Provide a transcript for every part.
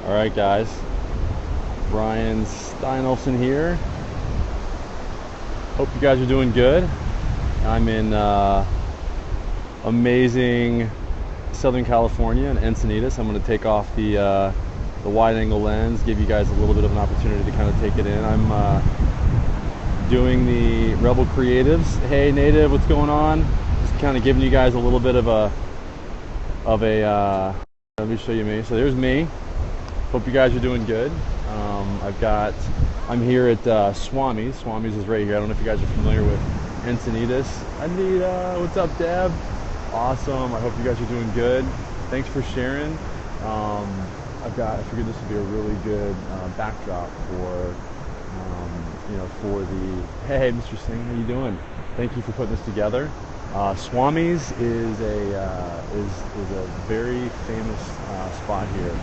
Alright guys, RyanSteinolfson here. Hope you guys are doing good. I'm in amazing Southern California in Encinitas. I'm going to take off the wide angle lens, give you guys a little bit of an opportunity to kind of take it in. I'm doing the Rebel Creatives. Hey Native, what's going on? Just kind of giving you guys a little bit of a let me show you me. So there's me. Hope you guys are doing good. I'm here at Swami's. Swami's is right here. I don't know if you guys are familiar with Encinitas. Anita, what's up, Deb? Awesome. I hope you guys are doing good. Thanks for sharing. I figured this would be a really good backdrop for, for the. Hey, Mr. Singh, how you doing? Thank you for putting this together. Swami's is a very famous spot here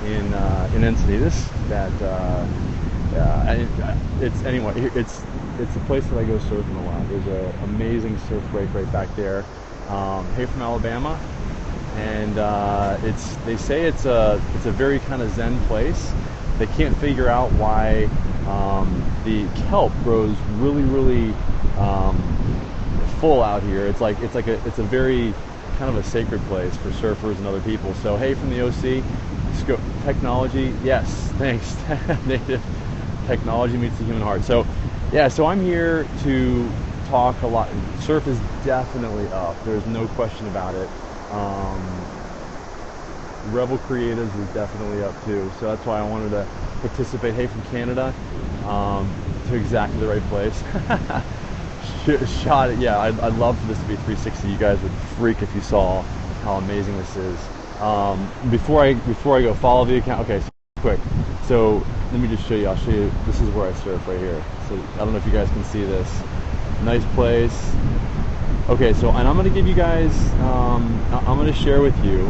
in Encinitas. It's a place that I go surfing a lot. There's an amazing surf break right back there. Hey from Alabama, and they say it's a very kind of zen place. They can't figure out why the kelp grows really full out here. It's a very kind of a sacred place for surfers and other people. So hey from the OC, technology, yes, thanks. Native technology meets the human heart. So yeah, so I'm here to talk a lot. Surf is definitely up. There's no question about it. Rebel Creatives is definitely up too. So that's why I wanted to participate. Hey from Canada, to exactly the right place. Shot it. Yeah, I'd love for this to be 360. You guys would freak if you saw how amazing this is. Before I go, follow the account. Okay, so quick. So let me just show you. I'll show you. This is where I surf right here. So I don't know if you guys can see this. Nice place. Okay, so and I'm gonna give you guys. I'm gonna share with you.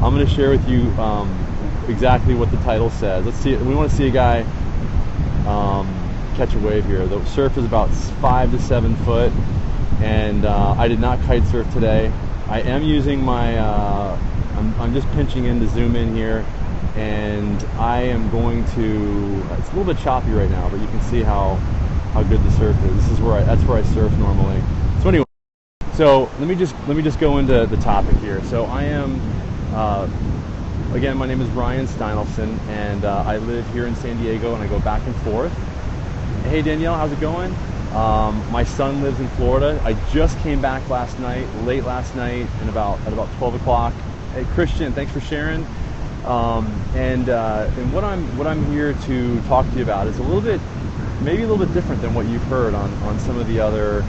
I'm gonna share with you exactly what the title says. Let's see. We want to see a guy catch a wave here. The surf is about 5 to 7 foot, and I did not kite surf today. I am using my, I'm just pinching in to zoom in here, and I am going to, it's a little bit choppy right now, but you can see how good the surf is. This is that's where I surf normally. So anyway, so let me just go into the topic here. So I am, again, my name is RyanSteinolfson, and I live here in San Diego, and I go back and forth. Hey Danielle, how's it going? My son lives in Florida. I just came back late last night, and at about 12 o'clock. Hey Christian, thanks for sharing. And what I'm here to talk to you about is maybe a little bit different than what you've heard on some of the other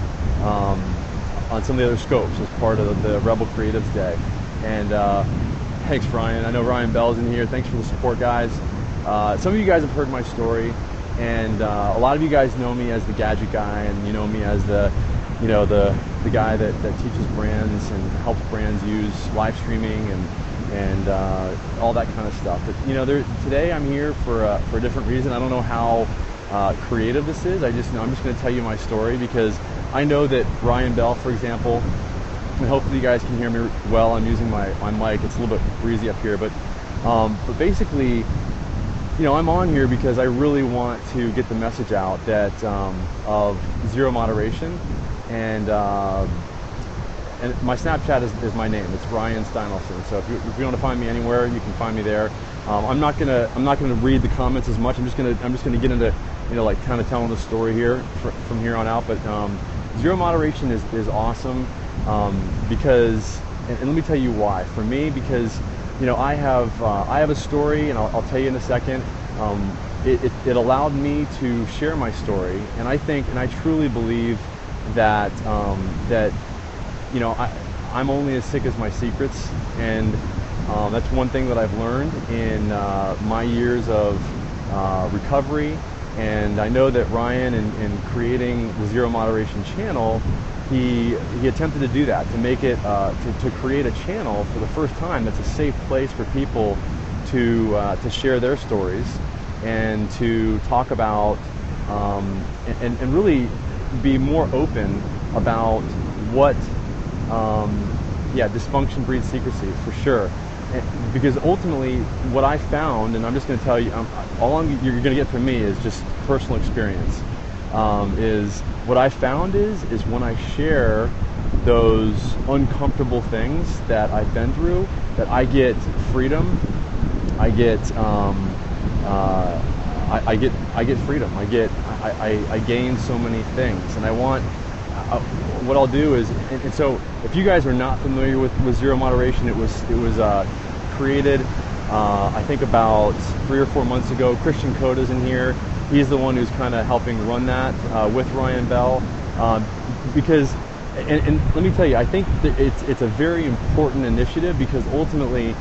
scopes as part of the Rebel Creatives Day. And thanks Ryan. I know Ryan Bell's in here. Thanks for the support, guys. Some of you guys have heard my story. And a lot of you guys know me as the gadget guy, and you know me as the guy that teaches brands and helps brands use live streaming and all that kind of stuff. But today I'm here for a different reason. I don't know how creative this is. I just know I'm just going to tell you my story, because I know that Ryan Bell, for example, and hopefully you guys can hear me well. I'm using my mic. It's a little bit breezy up here, but basically. I'm on here because I really want to get the message out that of zero moderation, and my Snapchat is my name. It's RyanSteinolfson. So if you want to find me anywhere, you can find me there. I'm not gonna read the comments as much. I'm just gonna get into kind of telling the story here from here on out. But zero moderation is awesome because and let me tell you why. For me, because I have a story, and I'll tell you in a second. It allowed me to share my story, and I truly believe that I'm only as sick as my secrets, and that's one thing that I've learned in my years of recovery. And I know that Ryan, in creating the Zero Moderation channel, he attempted to do that, to make it to create a channel for the first time that's a safe place for people to share their stories and to talk about and really be more open about what dysfunction breeds secrecy, for sure. because ultimately what I found, and I'm just going to tell you, you're going to get from me is just personal experience. Is what I found is when I share those uncomfortable things that I've been through, that I get freedom. I get freedom. I gain so many things, and I want. What I'll do is, and so if you guys are not familiar with zero moderation, it was created I think about 3 or 4 months ago. Christian Coda's in here. He's the one who's kind of helping run that with Ryan Bell, because and let me tell you, I think that it's a very important initiative, because ultimately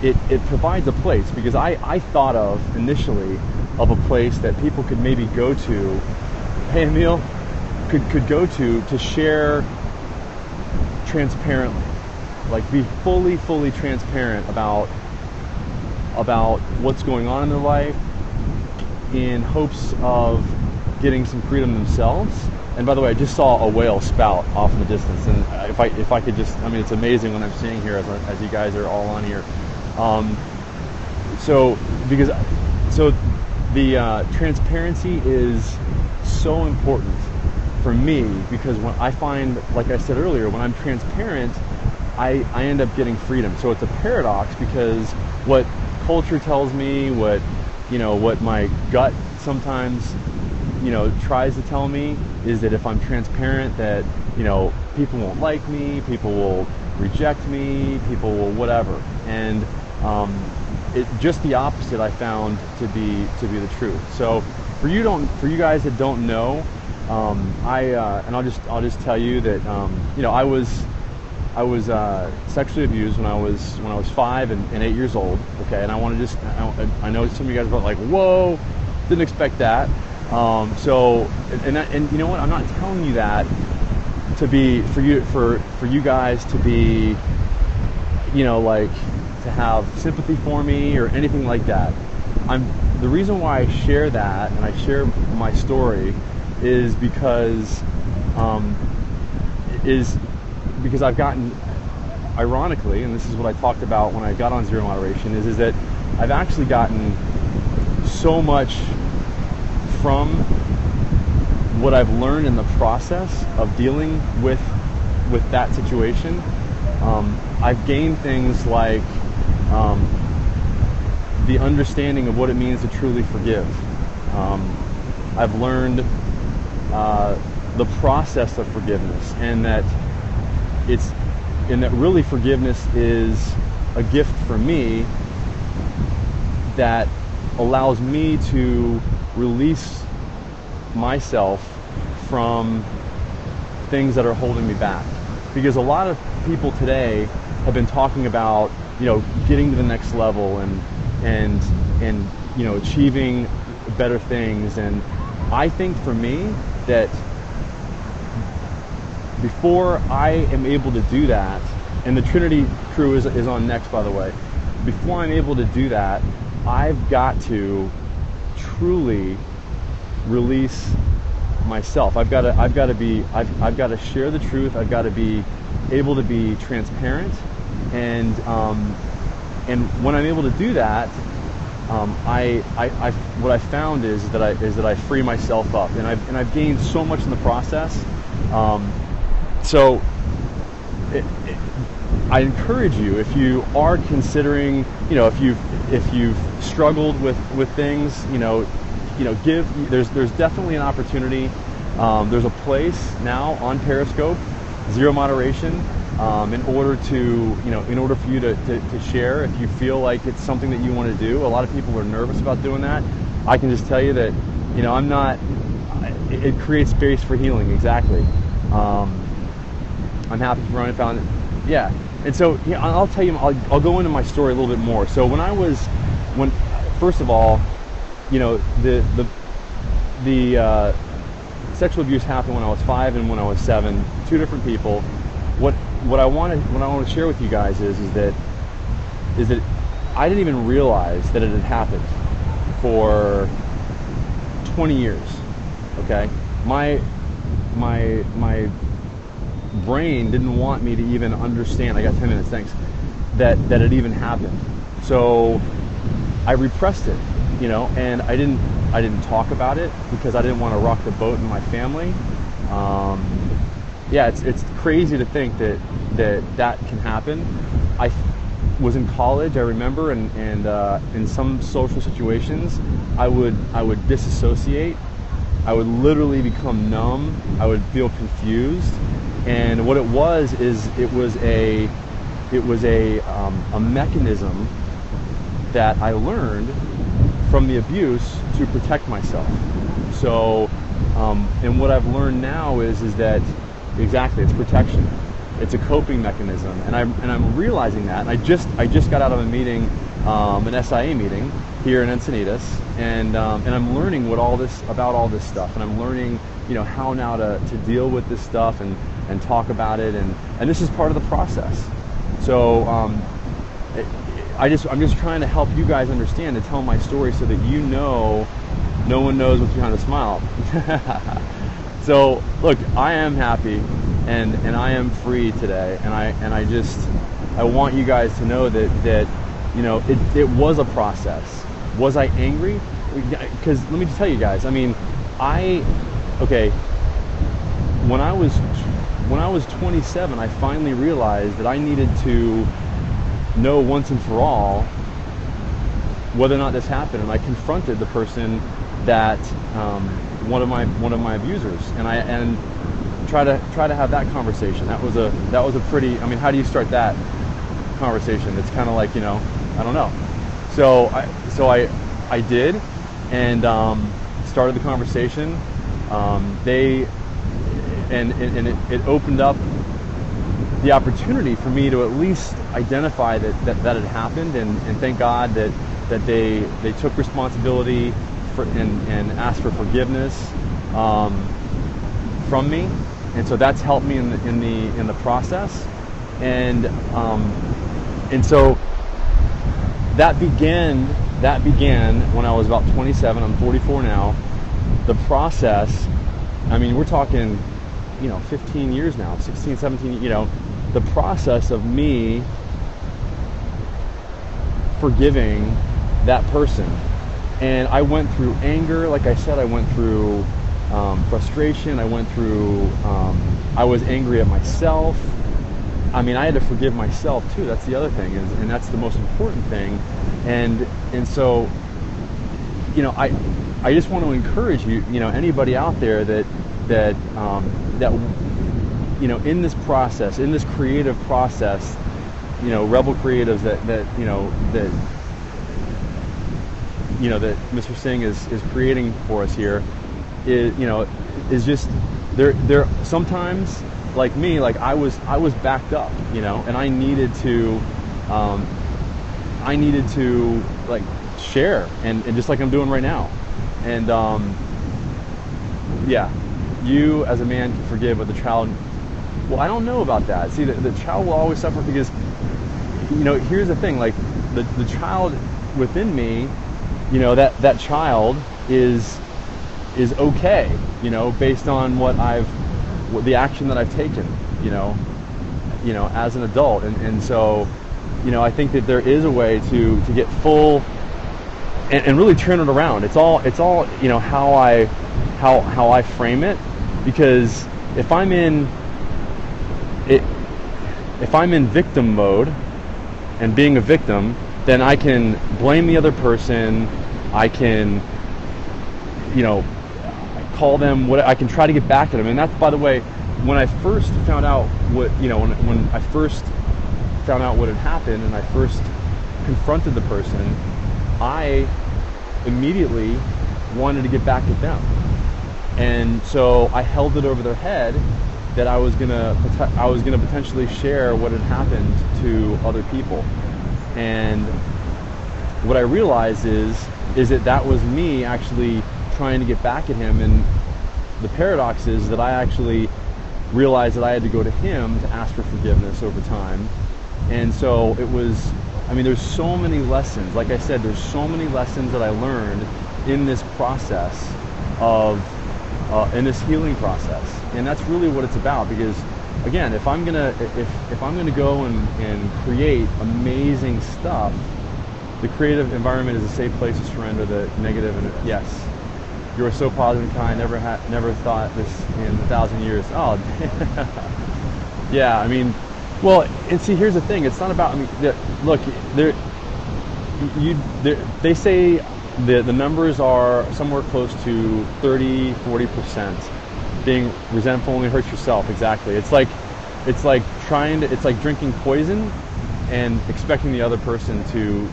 it provides a place, because I thought of initially of a place that people could maybe go to, hey Emil, could go to share transparently, like be fully transparent about what's going on in their life, in hopes of getting some freedom themselves. And by the way, I just saw a whale spout off in the distance, and if I could just, I mean, it's amazing what I'm seeing here as you guys are all on here. So the transparency is so important for me, because when I find, like I said earlier, when I'm transparent, I end up getting freedom. So it's a paradox, because what culture tells me, what my gut sometimes tries to tell me, is that if I'm transparent, that people won't like me, people will reject me, people will whatever. And it just the opposite I found to be the truth. So for you guys that don't know, I'll just tell you that I was sexually abused when I was 5 and 8 years old. Okay, and I know some of you guys are like, whoa, didn't expect that. So you know what? I'm not telling you that to be for you guys to be like to have sympathy for me or anything like that. The reason why I share that and I share my story is because I've gotten, ironically, and this is what I talked about when I got on zero moderation, is that I've actually gotten so much from what I've learned in the process of dealing with that situation. I've gained things like the understanding of what it means to truly forgive. I've learned the process of forgiveness, and that really forgiveness is a gift for me that allows me to release myself from things that are holding me back. Because a lot of people today have been talking about getting to the next level and achieving better things, and I think for me that before I am able to do that, and the Trinity crew is on next, by the way, before I'm able to do that, I've got to truly release myself. I've got to share the truth. I've got to be able to be transparent, and when I'm able to do that, what I found is that I free myself up, and I've gained so much in the process. So I encourage you, if you are considering, if you've struggled with things, there's definitely an opportunity. There's a place now on Periscope, zero moderation, in order for you to share if you feel like it's something that you want to do. A lot of people are nervous about doing that. I can just tell you that, I'm not. It creates space for healing. Exactly. I'm happy for Ryan found it. Yeah. And so I'll tell you. I'll go into my story a little bit more. So first of all, the sexual abuse happened when I was 5 and when I was 7. 2 different people. What I want to share with you guys is that I didn't even realize that it had happened for 20 years. Okay, my brain didn't want me to even understand. I got 10 minutes, thanks. that it even happened. So I repressed it, you know, and I didn't talk about it because I didn't want to rock the boat in my family. Yeah, it's crazy to think that can happen. I was in college, I remember, and in some social situations, I would disassociate. I would literally become numb. I would feel confused, and what it was a mechanism that I learned from the abuse to protect myself. So, and what I've learned now is that exactly, it's protection. It's a coping mechanism, and I'm realizing that. And I just got out of a meeting, an SIA meeting here in Encinitas, and I'm learning about all this stuff, and I'm learning, you know, how now to deal with this stuff and talk about it, and this is part of the process. So I'm just trying to help you guys understand, to tell my story so that you know, no one knows what's behind the smile. So look, I am happy and I am free today, and I want you guys to know that you know, it was a process. Was I angry? Because let me just tell you guys, I mean, when I was 27, I finally realized that I needed to know once and for all whether or not this happened, and I confronted the person that one of my abusers, and try to have that conversation. That was a pretty, I mean, how do you start that conversation? It's kind of like, you know, I don't know. So I did, and started the conversation. It opened up the opportunity for me to at least identify that had happened, and thank God that they took responsibility for, and asked for forgiveness from me, and so that's helped me in the process, and so that began when I was about 27. I'm 44 now. The process, I mean, we're talking, you know, 15 years now, 16, 17, you know, the process of me forgiving that person. And I went through anger, like I said, I went through frustration, I went through, I was angry at myself. I mean, I had to forgive myself too. That's the other thing, and that's the most important thing. And so, you know, I just want to encourage you, you know, anybody out there that you know, in this process, in this creative process, you know, rebel creatives that Mr. Singh is creating for us here, is just there sometimes, like me, like I was backed up, you know, and I needed to like share, and just like I'm doing right now. And yeah, you as a man can forgive, but the child, well, I don't know about that. See, the child will always suffer, because, you know, here's the thing, like the child within me, you know, that child is okay, you know, based on the action that I've taken, you know, as an adult. And so, you know, I think that there is a way to get full and really turn it around. It's all, you know, how I frame it, because if I'm in victim mode and being a victim, then I can blame the other person. I can, you know, call them what I can, try to get back at them. And that's, by the way, when I first found out what, you know, when I first found out what had happened and I first confronted the person, I immediately wanted to get back at them. And so I held it over their head that I was gonna potentially share what had happened to other people. And what I realized is that was me actually trying to get back at him. And the paradox is that I actually realized that I had to go to him to ask for forgiveness over time. And so it was, I mean, there's so many lessons. Like I said, there's so many lessons that I learned in this process in this healing process. And that's really what it's about, because again, if I'm gonna go and create amazing stuff, the creative environment is a safe place to surrender the negative. And yes, you are so positive and kind. Never thought this in 1,000 years. Oh, yeah. I mean, well, and see, here's the thing. It's not about. I mean, look, they say the numbers are somewhere close to 30-40%. Being resentful only hurts yourself. Exactly. It's like drinking poison and expecting the other person to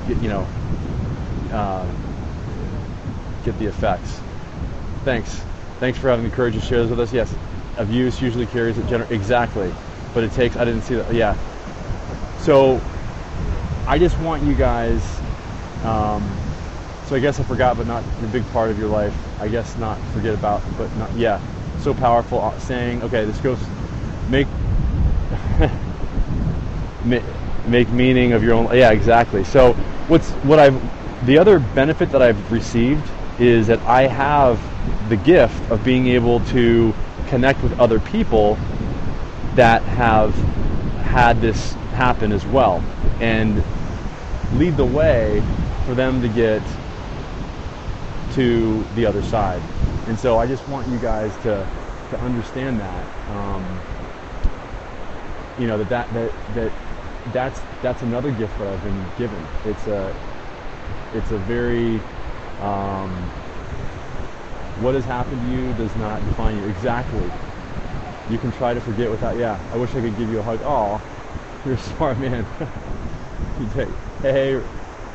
get the effects. Thanks for having the courage to share this with us. Yes, abuse usually carries it exactly, but it takes. I didn't see that. Yeah. So I just want you guys. So I guess I forgot, but not the big part of your life. I guess not forget about, but not. Yeah. So powerful. Saying, okay, this goes. Make meaning of your own. Yeah, exactly. So the other benefit that I've received is that I have the gift of being able to connect with other people that have had this happen as well, and lead the way for them to get to the other side. And so I just want you guys to understand that. That's another gift that I've been given. It's a very what has happened to you does not define you. Exactly. You can try to forget without. Yeah, I wish I could give you a hug. Oh, you're a smart man. Hey,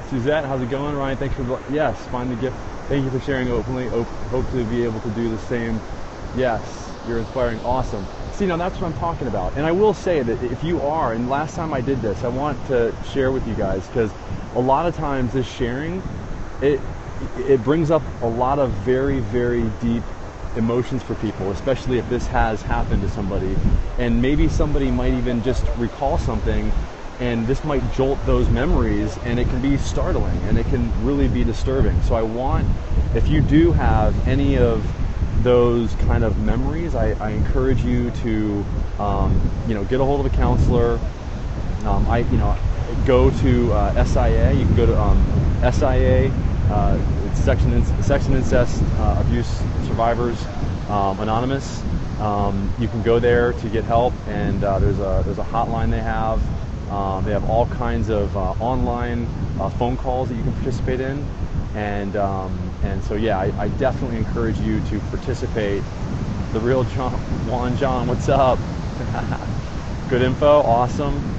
Suzette, how's it going? Ryan, thanks for yes, find the gift. Thank you for sharing openly. Hope to be able to do the same. Yes, you're inspiring. Awesome. See, now that's what I'm talking about. And I will say that if you are, and last time I did this, I want to share with you guys, because a lot of times this sharing, it brings up a lot of very, very deep emotions for people, especially if this has happened to somebody. And maybe somebody might even just recall something, and this might jolt those memories, and it can be startling, and it can really be disturbing. So I want, if you do have any of those kind of memories, I encourage you to, get a hold of a counselor. Go to SIA. You can go to SIA. It's Sex and Incest Abuse Survivors Anonymous. You can go there to get help, and there's a hotline they have. They have all kinds of online phone calls that you can participate in, and so yeah, I definitely encourage you to participate. The real John, what's up? Good info, awesome.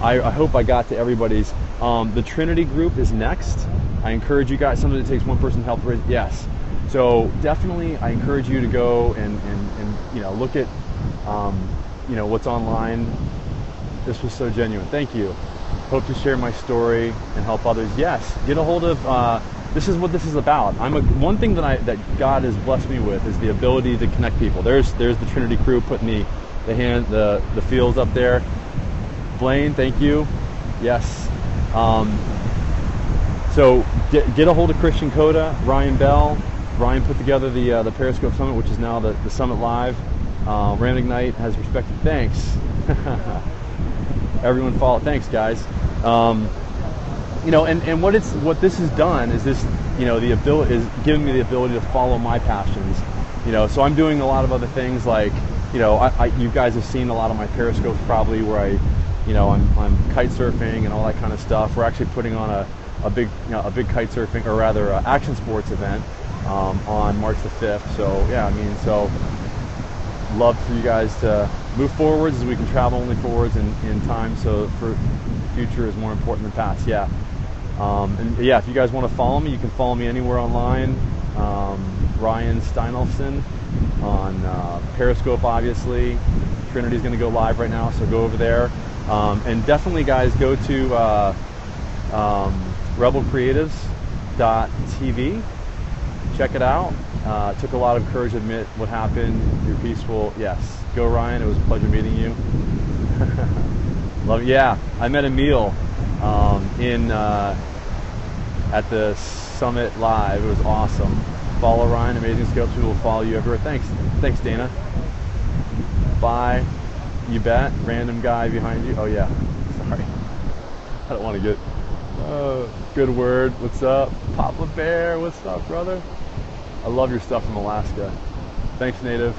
I hope I got to everybody's. The Trinity group is next. I encourage you guys. Something that takes one person to help raise. Yes, so definitely I encourage you to go and look at what's online. This was so genuine. Thank you. Hope to share my story and help others. Yes, get a hold of. This is what this is about. One thing that God has blessed me with is the ability to connect people. There's the Trinity crew putting the fields up there. Blaine, thank you. Yes. So get a hold of Christian Coda, Ryan Bell. Ryan put together the Periscope Summit, which is now the Summit Live. Ram Ignite has respected. Thanks. Everyone follow. Thanks, guys. And what this has done is this, the ability is giving me the ability to follow my passions. So I'm doing a lot of other things like, you guys have seen a lot of my Periscopes probably where I'm kite surfing and all that kind of stuff. We're actually putting on a big kite surfing, or rather action sports event on March the 5th. So yeah, love for you guys to move forwards as we can travel only forwards in time. So for future is more important than past. Yeah. And yeah, if you guys want to follow me, you can follow me anywhere online. RyanSteinolfson on Periscope, obviously. Trinity's going to go live right now, so go over there. And definitely, guys, go to rebelcreatives.tv. Check it out. It took a lot of courage to admit what happened. You're peaceful. Yes. Go, Ryan. It was a pleasure meeting you. Love it. Yeah, I met Emil at the Summit Live. It was awesome. Follow Ryan, Amazing Scopes. We will follow you everywhere. Thanks, Dana. Bye. You bet. Random guy behind you. Oh yeah. Sorry. I don't want to get. Good word. What's up, Papa Bear? What's up, brother? I love your stuff from Alaska. Thanks, Native.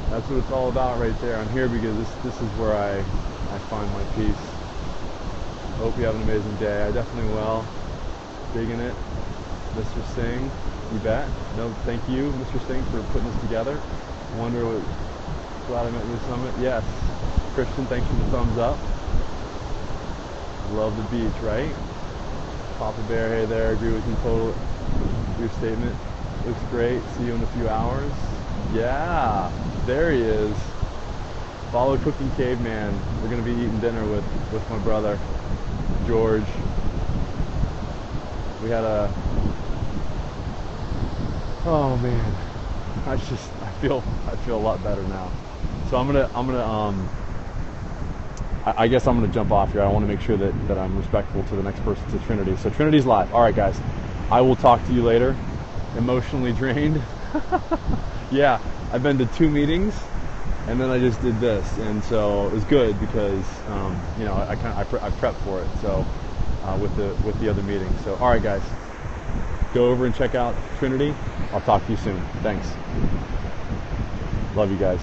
That's what it's all about right there. I'm here because this is where I find my peace. Hope you have an amazing day. I definitely will. Digging it. Mr. Singh, you bet. No, thank you, Mr. Singh, for putting this together. Wonder what, glad I met you at the summit. Yes. Christian, thanks for the thumbs up. Love the beach, right? Papa Bear, hey there, agree with you totally. Your statement looks great. See you in a few hours. Yeah, there he is. Follow Cooking Caveman. We're gonna be eating dinner with my brother, George. We had a, oh man, I feel a lot better now. So I guess I'm gonna jump off here. I want to make sure that I'm respectful to the next person, to Trinity. So Trinity's live. All right, guys. I will talk to you later. Emotionally drained. Yeah, I've been to 2 meetings, and then I just did this, and so it was good because you know, I prepped for it. So with the other meeting. So all right, guys. Go over and check out Trinity. I'll talk to you soon. Thanks. Love you guys.